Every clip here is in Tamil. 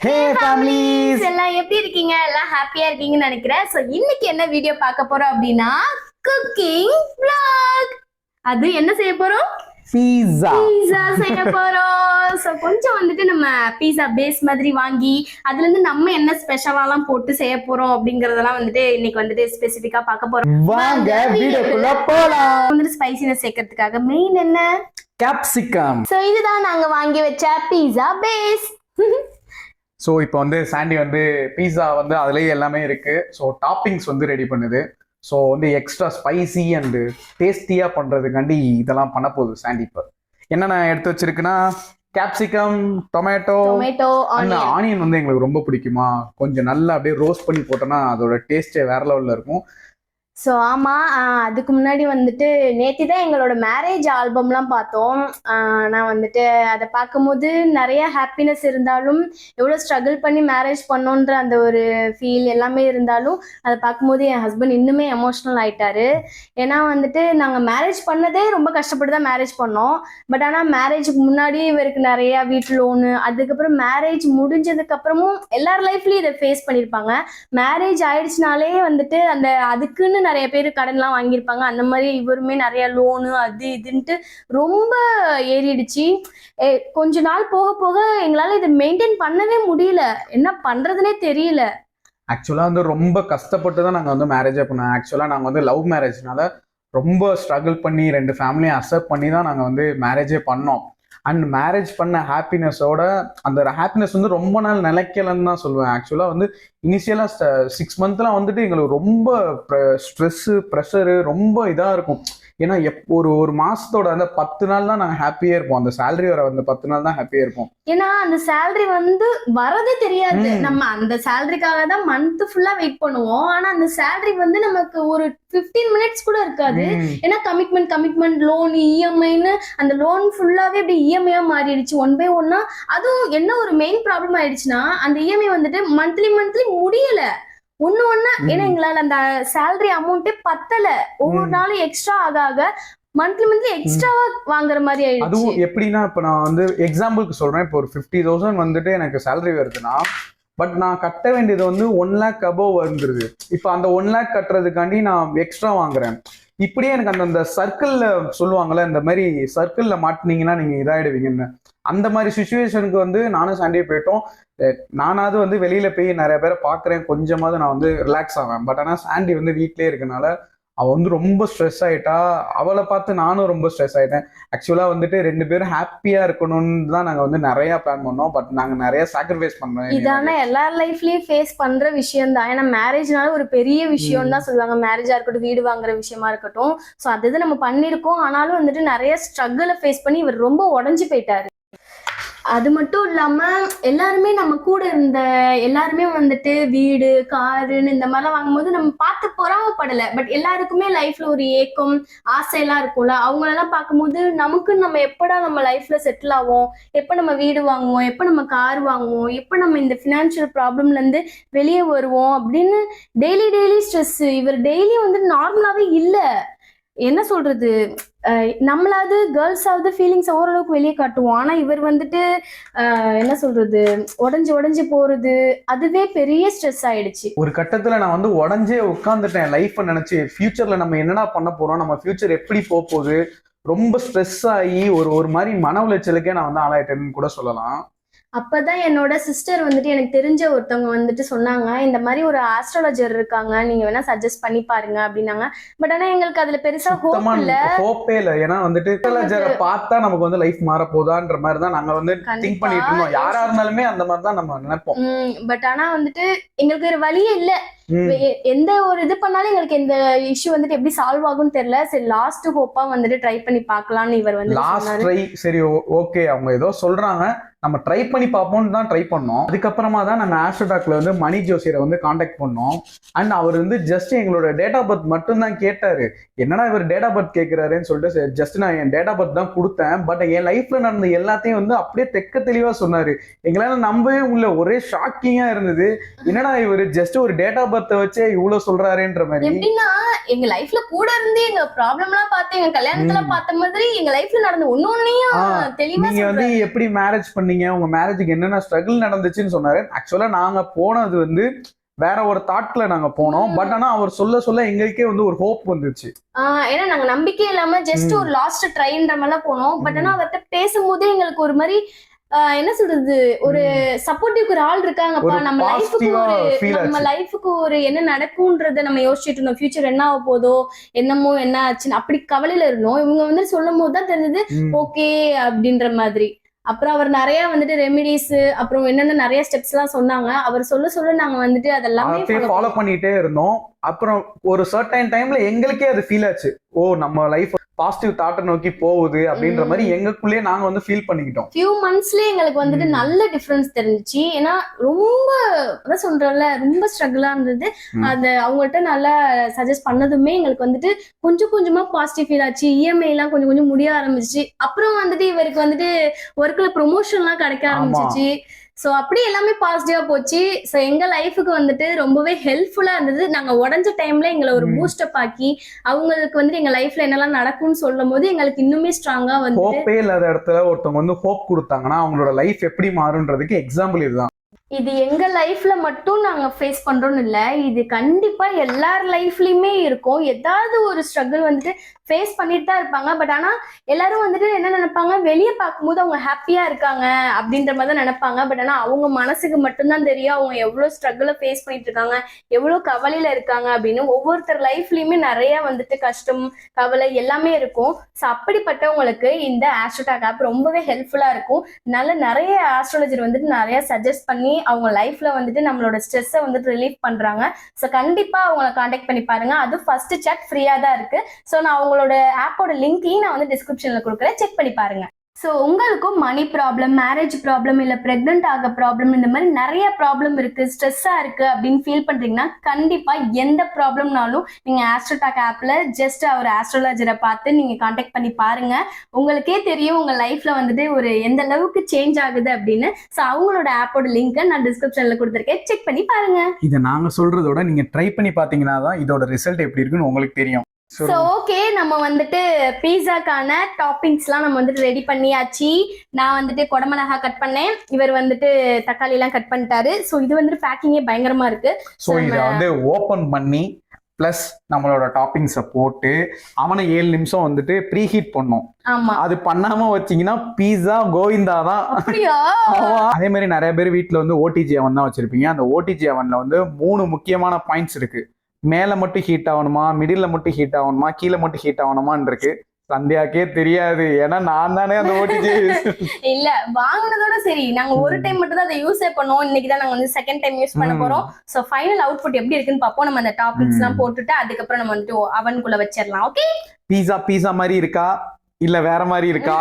ஹே ஃபேமிலிஸ் எல்லாம் எப்படி இருக்கீங்க? எல்லாம் ஹாப்பியா இருக்கீங்கன்னு நினைக்கிறேன். சோ இன்னைக்கு என்ன வீடியோ பார்க்க போறோம் அப்படின்னா குக்கிங் vlog. அது என்ன செய்ய போறோம்? பீஸா செய்ய போறோம். சோ கொஞ்சம் வந்துட்டு நம்ம பீஸா பேஸ் மாதிரி வாங்கி அதுல இருந்து நம்ம என்ன ஸ்பெஷலாலாம் போட்டு செய்ய போறோம் அப்படிங்கறதெல்லாம் வந்துட்டு இன்னைக்கு வந்துட்டு ஸ்பெசிபிக்கா பார்க்க போறோம். வாங்க வீடியோக்குள்ள போலாம். வந்துட்டு ஸ்பைசினஸ் சேர்க்கறதுக்காக மெயின் என்ன? கேப்சிகம். சோ இதுதான் நாங்க வாங்கி வச்ச பீஸா பேஸ். ஸோ இப்போ வந்து சாண்டி வந்து பீஸா வந்து அதுலேயே எல்லாமே இருக்கு. ஸோ டாப்பிங்ஸ் வந்து ரெடி பண்ணுது. ஸோ வந்து எக்ஸ்ட்ரா ஸ்பைசி அண்டு டேஸ்டியாக பண்ணுறதுக்காண்டி இதெல்லாம் பண்ண போகுது சாண்டி. இப்போ என்னென்ன எடுத்து வச்சிருக்குன்னா கேப்சிகம், டொமேட்டோ, ஆனியன் வந்து எங்களுக்கு ரொம்ப பிடிக்குமா, கொஞ்சம் நல்லா அப்படியே ரோஸ்ட் பண்ணி போட்டோன்னா அதோட டேஸ்டே வேற லெவலில் இருக்கும். ஸோ ஆமாம், அதுக்கு முன்னாடி வந்துட்டு நேற்று தான் எங்களோட மேரேஜ் ஆல்பம்லாம் பார்த்தோம். நான் வந்துட்டு அதை பார்க்கும்போது நிறைய ஹாப்பினஸ் இருந்தாலும், எவ்வளோ ஸ்ட்ரகிள் பண்ணி மேரேஜ் பண்ணோன்ற அந்த ஒரு ஃபீல் எல்லாமே இருந்தாலும், அதை பார்க்கும்போது என் ஹஸ்பண்ட் இன்னுமே எமோஷ்னல் ஆயிட்டாரு. ஏன்னா வந்துட்டு நாங்கள் மேரேஜ் பண்ணதே ரொம்ப கஷ்டப்பட்டு தான் மேரேஜ் பண்ணோம். பட் ஆனால் மேரேஜுக்கு முன்னாடி இவருக்கு நிறையா வீட்டு லோனு, அதுக்கப்புறம் மேரேஜ் முடிஞ்சதுக்கப்புறமும் எல்லார் லைஃப்லேயும் இதை ஃபேஸ் பண்ணியிருப்பாங்க. மேரேஜ் ஆயிடுச்சுனாலே வந்துட்டு அந்த அதுக்குன்னு நிறைய பேர் கடன்லாம் வாங்கியிருப்பாங்க. அந்த மாதிரி இவருமே நிறைய லோனு அது இதுன்ட்டு ரொம்ப ஏறிடுச்சு. கொஞ்ச நாள் போக போக எங்களால இதை மெயின்டைன் பண்ணவே முடியல. என்ன பண்றதுனே தெரியல. ஆக்சுவலாக வந்து ரொம்ப கஷ்டப்பட்டு தான் நாங்கள் வந்து மேரேஜே பண்ணோம். ஆக்சுவலாக நாங்கள் வந்து லவ் மேரேஜ்னால ரொம்ப ஸ்ட்ரகிள் பண்ணி 2 ஃபேமிலியும் அக்செப்ட் பண்ணி தான் நாங்கள் வந்து மேரேஜே பண்ணோம். அண்ட் மேரேஜ் பண்ண ஹாப்பினஸோட அந்த ஹாப்பினஸ் வந்து ரொம்ப நாள் நிலைக்கலன்னு தான் சொல்லுவேன். ஆக்சுவலாக வந்து இனிஷியலாக 6 மந்த்லாம் வந்துட்டு எங்களுக்கு ரொம்ப ஸ்ட்ரெஸ்ஸு ப்ரெஷரு ரொம்ப இதாக இருக்கும். ஏன்னா ஒரு மாசத்தோட அந்த 10 நாள் தான் நாங்கள் ஹாப்பியாக இருப்போம். அந்த சேலரி வர அந்த 10 நாள் தான் ஹாப்பியாக இருப்போம். ஏன்னா அந்த சேலரி வந்து வரதே தெரியாது. நம்ம அந்த சேலரிக்காக தான் மந்த் ஃபுல்லா வெயிட் பண்ணுவோம். ஆனா அந்த சேலரி வந்து நமக்கு ஒரு 15 மினிட்ஸ் கூட இருக்காது. ஏன்னா கமிட்மெண்ட் லோன், இஎம்ஐன்னு அந்த லோன் ஃபுல்லாவே அப்படி இஎம்ஐயா மாறிடுச்சு ஒன் பை ஒன்னா. அதுவும் என்ன ஒரு மெயின் ப்ராப்ளம் ஆயிடுச்சுன்னா, அந்த இஎம்ஐ வந்துட்டு மந்த்லி முடியல ஒண்ணு. ஏன்னா எங்களால அந்த சேலரி அமௌண்ட்டே பத்தல. ஒவ்வொரு நாளும் எக்ஸ்ட்ரா ஆக மந்த்லி எக்ஸ்ட்ராவா வாங்குற மாதிரி ஆயிடுச்சு. அதுவும் எப்படின்னா, இப்ப நான் வந்து எக்ஸாம்பிளுக்கு சொல்றேன். இப்போ ஒரு 50,000 வந்துட்டு எனக்கு சேலரி வருதுன்னா, பட் நான் கட்ட வேண்டியது வந்து 1 lakh above வந்துருது. இப்போ அந்த 1 lakh கட்டுறதுக்காண்டி நான் எக்ஸ்ட்ரா வாங்குறேன். இப்படியே எனக்கு அந்த சர்க்கிள்ல சொல்லுவாங்கல்ல, இந்த மாதிரி சர்க்கிள்ல மாட்டினீங்கன்னா நீங்க இதாயிடுவீங்கன்னு, அந்த மாதிரி சுச்சுவேஷனுக்கு வந்து நானும் சாண்டியே போயிட்டோம். நானாவது வந்து வெளியில போய் நிறைய பேரை பாக்குறேன், கொஞ்சமாவது நான் வந்து ரிலாக்ஸ் ஆவேன். பட் ஆனா சாண்டி வந்து வீட்லயே இருக்கனால அவ வந்து ரொம்ப ஸ்ட்ரெஸ் ஆயிட்டா. அவளை பார்த்து நானும் ரொம்ப ஸ்ட்ரெஸ் ஆயிட்டேன். ஆக்சுவலா வந்துட்டு 2 பேரும் ஹாப்பியா இருக்கணும்னு தான் நாங்க வந்து நிறைய பிளான் பண்ணோம். பட் நாங்க நிறைய சாக்ரிஃபைஸ் பண்ணோம். இதான எல்லார் லைஃப்லயும் ஃபேஸ் பண்ற விஷயம் தான். ஏன்னா மேரேஜ்னால ஒரு பெரிய விஷயம் தான் சொல்லுவாங்க. மேரேஜா இருக்கட்டும், வீடு வாங்குற விஷயமா இருக்கட்டும். ஸோ அது நம்ம பண்ணியிருக்கோம். ஆனாலும் வந்துட்டு நிறைய ஸ்ட்ரகிளை ஃபேஸ் பண்ணி இவர் ரொம்ப உடஞ்சு போயிட்டாரு. அது மட்டும் இல்லாம எல்லாருமே நம்ம கூட இருந்த எல்லாருமே வந்துட்டு வீடு, காருன்னு இந்த மாதிரிலாம் வாங்கும்போது நம்ம பார்த்து பொறாமப்படலை. பட் எல்லாருக்குமே லைஃப்ல ஒரு ஏக்கம், ஆசையெல்லாம் இருக்கும்ல. அவங்களெல்லாம் பார்க்கும்போது நமக்கு நம்ம எப்படா நம்ம லைஃப்ல செட்டில் ஆவோம், எப்போ நம்ம வீடு வாங்குவோம், எப்போ நம்ம கார் வாங்குவோம், எப்போ நம்ம இந்த ஃபினான்ஷியல் ப்ராப்ளம்ல இருந்து வெளியே வருவோம் அப்படின்னு டெய்லி ஸ்ட்ரெஸ். இவர் டெய்லி வந்து நார்மலாவே இல்லை. என்ன சொல்றது, நம்மளாவது கேர்ள்ஸாவது ஃபீலிங்ஸ் ஓரளவுக்கு வெளியே காட்டுவோம். ஆனா இவர் வந்துட்டு என்ன சொல்றது, உடஞ்சு போறது, அதுவே பெரிய ஸ்ட்ரெஸ் ஆயிடுச்சு. ஒரு கட்டத்துல நான் வந்து உடஞ்சே உட்காந்துட்டேன். லைஃப் நினைச்சு ஃபியூச்சர்ல நம்ம என்னடா பண்ண போறோம், நம்ம ஃபியூச்சர் எப்படி போகுது, ரொம்ப ஸ்ட்ரெஸ் ஆகி ஒரு மாதிரி மன உளைச்சலுக்கே நான் வந்து ஆளாயிட்டேன்னு கூட சொல்லலாம். அப்பதான் என்னோட சிஸ்டர் வந்துட்டு எனக்கு தெரிஞ்ச ஒருத்தவங்க வந்துட்டு சொன்னாங்க, இந்த மாதிரி ஒரு ஆஸ்ட்ராலஜர் இருக்காங்க, நீங்க வேணா சஜஸ்ட் பண்ணி பாருங்க அப்படின்னாங்க. பட் ஆனா எங்களுக்கு அதுல பெருசா ஹோப்பே இல்ல. ஏன்னா வந்துட்டு ஆஸ்ட்ராலஜரை பார்த்தா நமக்கு வந்து லைஃப் மாற போதான்ற மாதிரி தான் நாங்க வந்து திங்க் பண்ணிட்டு இருந்தோம். யாரா இருந்தாலுமே அந்த மாதிரி தான் நம்ம நினைப்போம். பட் ஆனா வந்துட்டு எங்களுக்கு ஒரு வழியே இல்ல. எந்த ஒரு இது பண்ணாலும் எங்களுக்கு இந்த இஷ்யூ வந்துட்டு எப்படி சால்வ் ஆகும்னு தெரியல. சரி, லாஸ்ட் ஹோப்பா வந்துட்டு ட்ரை பண்ணி பார்க்கலாம்னு இவர் வந்து லாஸ்ட் ட்ரை. சரி, ஓகே, அவங்க ஏதோ சொல்றாங்க, நம்ம ட்ரை பண்ணி பார்ப்போம்னு தான் ட்ரை பண்ணோம். அதுக்கப்புறமா தான் நாங்கள் ஆஸ்ட்ரோடாக்ல வந்து மணி ஜோசியரை வந்து காண்டாக்ட் பண்ணோம். அண்ட் அவர் வந்து ஜஸ்ட் எங்களோட டேட் ஆஃப் பர்த் மட்டும் தான் கேட்டாரு. என்னன்னா இவர் டேட் ஆஃப் பர்த் கேட்கிறாருன்னு சொல்லிட்டு ஜஸ்ட் நான் என் டேட் ஆஃப் பர்த் தான் கொடுத்தேன். பட் என் லைஃப்ல நடந்த எல்லாத்தையும் வந்து அப்படியே தெக்க தெளிவா சொன்னாரு. எங்களால நம்பவே உள்ள ஒரே ஷாக்கிங்கா இருந்தது. என்னடா இவர் ஜஸ்ட் ஒரு டேட் ஆஃப் வாலிபத்தை வச்சே இவ்வளவு சொல்றாருன்ற மாதிரி. எப்படின்னா எங்க லைஃப்ல கூட இருந்து எங்க ப்ராப்ளம் எல்லாம் பார்த்து எங்க கல்யாணத்துல பார்த்த மாதிரி எங்க லைஃப்ல நடந்த ஒன்னொன்னையும் தெளிவா நீங்க வந்து எப்படி மேரேஜ் பண்ணீங்க, உங்க மேரேஜுக்கு என்னென்ன ஸ்ட்ரகிள் நடந்துச்சுன்னு சொன்னாரு. ஆக்சுவலா நாங்க போனது வந்து வேற ஒரு தாட்ல நாங்க போனோம். பட் ஆனா அவர் சொல்ல சொல்ல எங்களுக்கே வந்து ஒரு ஹோப் வந்துருச்சு. ஏன்னா நாங்க நம்பிக்கை இல்லாம ஜஸ்ட் ஒரு லாஸ்ட் ட்ரைன்ற மாதிரிலாம் போனோம். பட் ஆனா அவர்கிட்ட பேசும்போதே எங்களுக்கு ஒரு மாதிரி என்ன சொல்றது, ஒரு சப்போர்ட்டிவ்க்கு ஒரு ஆள் இருக்காங்கப்பா. நம்ம லைஃபுக்கு ஒரு என்ன நடக்கும்ன்றத நம்ம யோசிச்சுட்டு இருந்தோம். ஃபியூச்சர் என்ன ஆக போதோ என்னமோ என்ன ஆச்சுன்னு அப்படி கவலையில இருந்தோம். இவங்க வந்து சொல்லும் போதுதான் தெரிஞ்சது ஓகே அப்படின்ற மாதிரி. அப்புறம் அவர் நிறைய வந்துட்டு ரெமிடிஸ் அப்புறம் என்னென்ன நிறைய ஸ்டெப்ஸ் எல்லாம் சொன்னாங்க. அவர் சொல்ல சொல்ல நாங்க வந்துட்டு அதெல்லாமே ஃபாலோ பண்ணிட்டே இருந்தோம். அப்புறம் ஒரு சர்டைன் டைம்ல எங்களுக்கே அது ஃபீல் ஆச்சு, ஓ நம்ம லைஃப் பாசிட்டிவ் தாட்டை நோக்கி போகுது அப்படின்ற மாதிரி எங்களுக்குள்ளேயே நாங்க வந்து ஃபீல் பண்ணிக்கிட்டோம். ஃபியூ மந்த்ஸ்லயே எங்களுக்கு வந்துட்டு நல்ல டிஃபரன்ஸ் தெரிஞ்சிச்சு. ஏன்னா ரொம்ப அதான் சொல்றேன்ல, ரொம்ப ஸ்ட்ரகிளா இருந்தது. அது அவங்கள்ட்ட நல்லா சஜஸ்ட் பண்ணதுமே எங்களுக்கு வந்துட்டு கொஞ்சம் கொஞ்சமா பாசிட்டிவ் ஃபீல் ஆச்சு. இஎம்ஐ எல்லாம் கொஞ்சம் கொஞ்சம் முடிய ஆரம்பிச்சிச்சு. அப்புறம் வந்துட்டு இவருக்கு வந்துட்டு ஒர்க்ல ப்ரொமோஷன் எல்லாம் கிடைக்க ஆரம்பிச்சிச்சு. ஸோ அப்படி எல்லாமே பாசிட்டிவா போச்சு. ஸோ எங்க லைஃபுக்கு வந்துட்டு ரொம்பவே ஹெல்ப்ஃபுல்லா இருந்தது. நாங்க உடஞ்ச டைம்ல எங்களை ஒரு பூஸ்டப் ஆக்கி அவங்களுக்கு வந்துட்டு எங்க லைஃப்ல என்னெல்லாம் நடக்கும்னு சொல்லும் போது எங்களுக்கு இன்னுமே ஸ்ட்ராங்கா வந்து ஹோப்பே இல்லாத இடத்துல ஒருத்தவங்க வந்து ஹோப் கொடுத்தாங்கன்னா அவங்களோட லைஃப் எப்படி மாறுன்றதுக்கு எக்ஸாம்பிள் இதுதான். இது எங்க லைஃப்ல மட்டும் நாங்க ஃபேஸ் பண்றோம்னு இல்ல, இது கண்டிப்பா எல்லார் லைஃப்லயுமே இருக்கும். ஏதாவது ஒரு ஸ்ட்ரகிள் வந்துட்டு ஃபேஸ் பண்ணிட்டு தான் இருப்பாங்க. பட் ஆனா எல்லாரும் வந்துட்டு என்ன நினைப்பாங்க, வெளியே பார்க்கும்போது அவங்க ஹாப்பியா இருக்காங்க அப்படின்ற மாதிரி தான் நினைப்பாங்க. பட் ஆனா அவங்க மனசுக்கு மட்டும்தான் தெரியும் அவங்க எவ்வளவு ஸ்ட்ரகிளை ஃபேஸ் பண்ணிட்டு இருக்காங்க, எவ்வளவு கவலையில இருக்காங்க அப்படின்னு. ஒவ்வொருத்தர் லைஃப்லயுமே நிறைய வந்துட்டு கஷ்டம் கவலை எல்லாமே இருக்கும். ஸோ அப்படிப்பட்டவங்களுக்கு இந்த ஆஸ்ட்ரோடாக் ஆப் ரொம்பவே ஹெல்ப்ஃபுல்லா இருக்கும். நிறைய ஆஸ்ட்ராலஜர் வந்துட்டு நிறைய சஜஸ்ட் பண்ணி அவங்க லைஃப்ல வந்துட்டு நம்மளோட ஸ்ட்ரெஸ்ஸை வந்துட்டு ரிலீஃப் பண்றாங்க. ஸோ கண்டிப்பா அவங்களை காண்டாக்ட் பண்ணி பாருங்க. அது ஃபர்ஸ்ட் சாட் ஃப்ரீயா தான் இருக்கு. ஸோ நான் அவங்களோட ஆப்போட லிங்கையும் நான் வந்து டிஸ்கிரிப்ஷன்ல கொடுக்குறேன், செக் பண்ணி பாருங்க. ஸோ உங்களுக்கும் மணி ப்ராப்ளம், மேரேஜ் ப்ராப்ளம், இல்லை ப்ரெக்னென்ட் ஆக ப்ராப்ளம், இந்த மாதிரி நிறைய ப்ராப்ளம் இருக்குது, ஸ்ட்ரெஸ்ஸாக இருக்குது அப்படின்னு ஃபீல் பண்ணுறீங்கன்னா கண்டிப்பாக எந்த ப்ராப்ளம்னாலும் நீங்கள் ஆஸ்ட்ரோடாக் ஆப்பில் ஜஸ்ட் ஒரு ஆஸ்ட்ராலஜரை பார்த்து நீங்கள் காண்டாக்ட் பண்ணி பாருங்கள். உங்களுக்கே தெரியும் உங்கள் லைஃப்பில் வந்துட்டு ஒரு எந்த அளவுக்கு சேஞ்ச் ஆகுது அப்படின்னு. ஸோ அவங்களோட ஆப்போட லிங்க்கை நான் டிஸ்கிரிப்ஷனில் கொடுத்துருக்கேன், செக் பண்ணி பாருங்கள். இதை நாங்கள் சொல்கிறதோட நீங்கள் ட்ரை பண்ணி பார்த்தீங்கன்னா தான் இதோட ரிசல்ட் எப்படி இருக்குன்னு உங்களுக்கு தெரியும். ஸோ ஓகே, நம்ம வந்துட்டு பீஸாக்கான டாப்பிங்ஸ்லாம் நம்ம வந்துட்டு ரெடி பண்ணியாச்சு. நான் வந்துட்டு குடமிளகா கட் பண்ணேன், இவர் வந்துட்டு தக்காளி எல்லாம் கட் பண்ணிட்டாரு. ஸோ இது வந்துட்டு பேக்கிங்கே பயங்கரமா இருக்கு. ஸோ இதை வந்து ஓப்பன் பண்ணி பிளஸ் நம்மளோட டாப்பிங்ஸை போட்டு அவனை 7 நிமிஷம் வந்துட்டு ப்ரீ ஹீட் பண்ணோம். ஆமா, அது பண்ணாம வச்சீங்கன்னா பீஸா கோவிந்தா தான். அதே மாதிரி நிறைய பேர் வீட்டுல வந்து ஓடிஜி அவன் தான் வச்சிருப்பீங்க. அந்த ஓடிஜி அவன்ல வந்து 3 முக்கியமான பாயிண்ட்ஸ் இருக்கு. மேல மட்டும் ஹீட் ஆகணுமா, மிடில் மட்டும் ஹீட் ஆகணுமா, கீழே மட்டும் ஹீட் ஆகணுமான்னு இருக்கு. சந்தியாக்கே தெரியாது, ஏன்னா நான் தானே அந்த ஓடிஜி இல்ல வாங்கினதோட சரி. நாங்க ஒரு டைம் மட்டும் தான் அதை யூஸே பண்ணுவோம். இன்னைக்கு தான் நாங்க வந்து செகண்ட் டைம் யூஸ் பண்ண போறோம். சோ ஃபைனல் அவுட்புட் எப்படி இருக்குன்னு பாப்போம். நம்ம அந்த டாபிக்ஸ் எல்லாம் போட்டுட்டு அதுக்கப்புறம் நம்ம வந்துட்டு அவனுக்குள்ள வச்சிடலாம். ஓகே, பீஸா மாதிரி இருக்கா இல்ல வேற மாதிரி இருக்கா?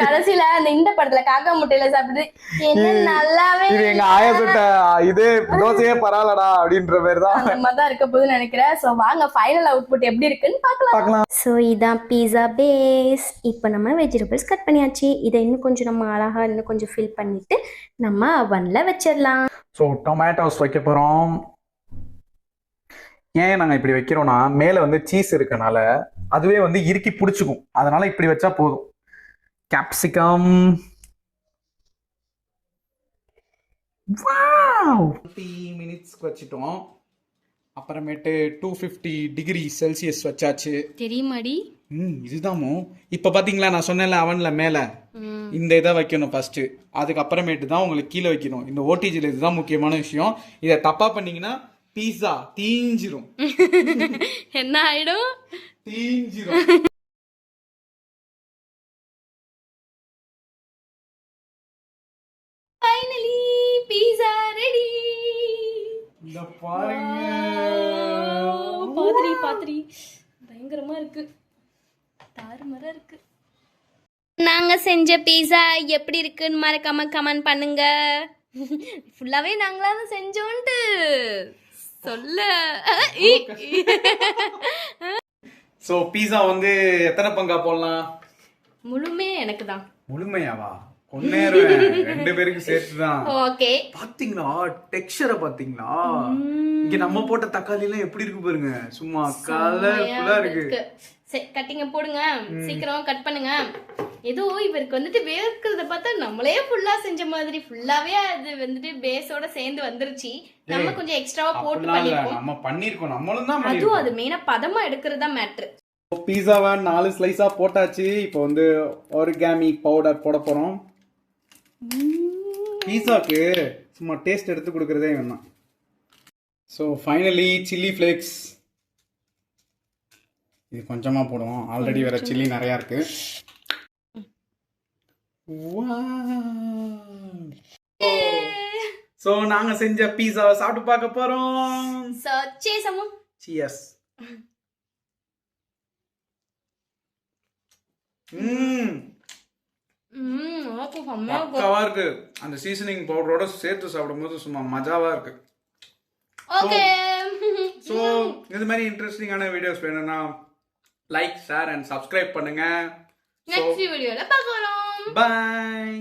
கடைசியில அந்த இந்த படத்துல காக்கா முட்டையில சாப்பிட்டு என்ன நல்லாவே இது எங்க ஆயா சுட்ட இது தோசையே பரவாயில்லடா அப்படின்ற மாதிரி தான் அந்த மாதிரி தான் இருக்க போதுன்னு நினைக்கிறேன். சோ வாங்க ஃபைனல் அவுட்புட் எப்படி இருக்குன்னு பார்க்கலாம். ஸோ இதான் பீஸா பேஸ். இப்போ நம்ம வெஜிடபிள்ஸ் கட் பண்ணியாச்சு. இதை இன்னும் கொஞ்சம் நம்ம அழகா இன்னும் கொஞ்சம் ஃபில் பண்ணிட்டு நம்ம அவன்ல வச்சிடலாம். ஸோ டொமேட்டோஸ் வைக்க போறோம். ஏன் நாங்கள் இப்படி வைக்கிறோம்னா மேலே வந்து சீஸ் இருக்கனால அதுவே வந்து இறுக்கி பிடிச்சிக்கும். அதனால இப்படி வச்சா போதும். கேப்சிகம் 50 மினிட்ஸ்க்கு வச்சுட்டோம். அப்புறமேட்டு 250 டிகிரி செல்சியஸ் வச்சாச்சு. தெரியுமாடி? இதுதாமோ இப்போ பார்த்தீங்களா நான் சொன்னேன்ல அவன்ல மேலே இந்த இதை வைக்கணும் ஃபர்ஸ்ட். அதுக்கப்புறமேட்டு தான் உங்களுக்கு கீழே வைக்கணும். இந்த ஓடிஜியில் இதுதான் முக்கியமான விஷயம். இதை தப்பா பண்ணீங்கன்னா பீஸா தீஞ்சிரும். என்ன ஆயிடும்? தீஞ்சிரும். Finally pizza ready. இந்த பாருங்க, பாத்திரி பயங்கரமா இருக்கு, தாறுமாறா இருக்கு. நாங்க செஞ்ச பீஸா எப்படி இருக்குன்னு மறக்காம கமெண்ட் பண்ணுங்க. ஃபுல்லாவே நாங்களா தான் செஞ்சோன்ட்டு சொல்ல. சோ பீஸா வந்து எத்தனை பங்கா போடலாம்? முழுமே எனக்கு தான். முழுமையாவா? கொன்னேருவேன் 2 பேருக்கு சேர்த்துதான். ஓகே. பாத்தீங்களா டெக்ஸ்சரை பாத்தீங்களா? இங்க நம்ம போட்ட தக்காளி எல்லாம் எப்படி இருக்கு பாருங்க, சும்மா கலர்ஃபுல்லா இருக்கு. சரி கட்டிங்க போடுங்க, சீக்கிரம் கட் பண்ணுங்க. ஏதோ இவருக்கு வந்துட்டு வேர்க்கிறத பார்த்தா நம்மளே ஃபுல்லா செஞ்ச மாதிரி ஃபுல்லாவே அது வந்துட்டு பேஸோட சேர்ந்து வந்துருச்சு. நம்ம கொஞ்சம் எக்ஸ்ட்ராவா போட்டு பண்ணிருக்கோம். நம்ம பண்ணிருக்கோம், நம்மளும் தான் அதுவும் பண்ணிருக்கோம். அது மெயினா பதமா எடுக்கிறது தான் மேட்ரு. பீஸாவை 4 ஸ்லைஸா போட்டாச்சு. இப்போ வந்து ஆரிகாமி பவுடர் போட போறோம். பீஸாக்கு சும்மா டேஸ்ட் எடுத்து கொடுக்கறதே வேணாம். ஸோ ஃபைனலி சில்லி ஃப்ளேக்ஸ் இது கொஞ்சமா போடுவோம், ஆல்ரெடி வேற சில்லி நிறைய இருக்கு. ஸோ நாங்க செஞ்ச பீஸாவை சாப்பிட்டு பார்க்க போறோம். சியர்ஸ். பக்காவா இருக்கு. அந்த சீசனிங் பவுடரோட சேர்த்து சாப்பிடும்போது சும்மா மஜாவா இருக்கு. ஓகே. சோ இது மாதிரி இன்ட்ரெஸ்டிங்கான வீடியோஸ் வேணும்னா லைக், ஷேர் அண்ட் சப்ஸ்கிரைப் பண்ணுங்க. நெக்ஸ்ட் வீடியோல பார்க்கலாம். பை.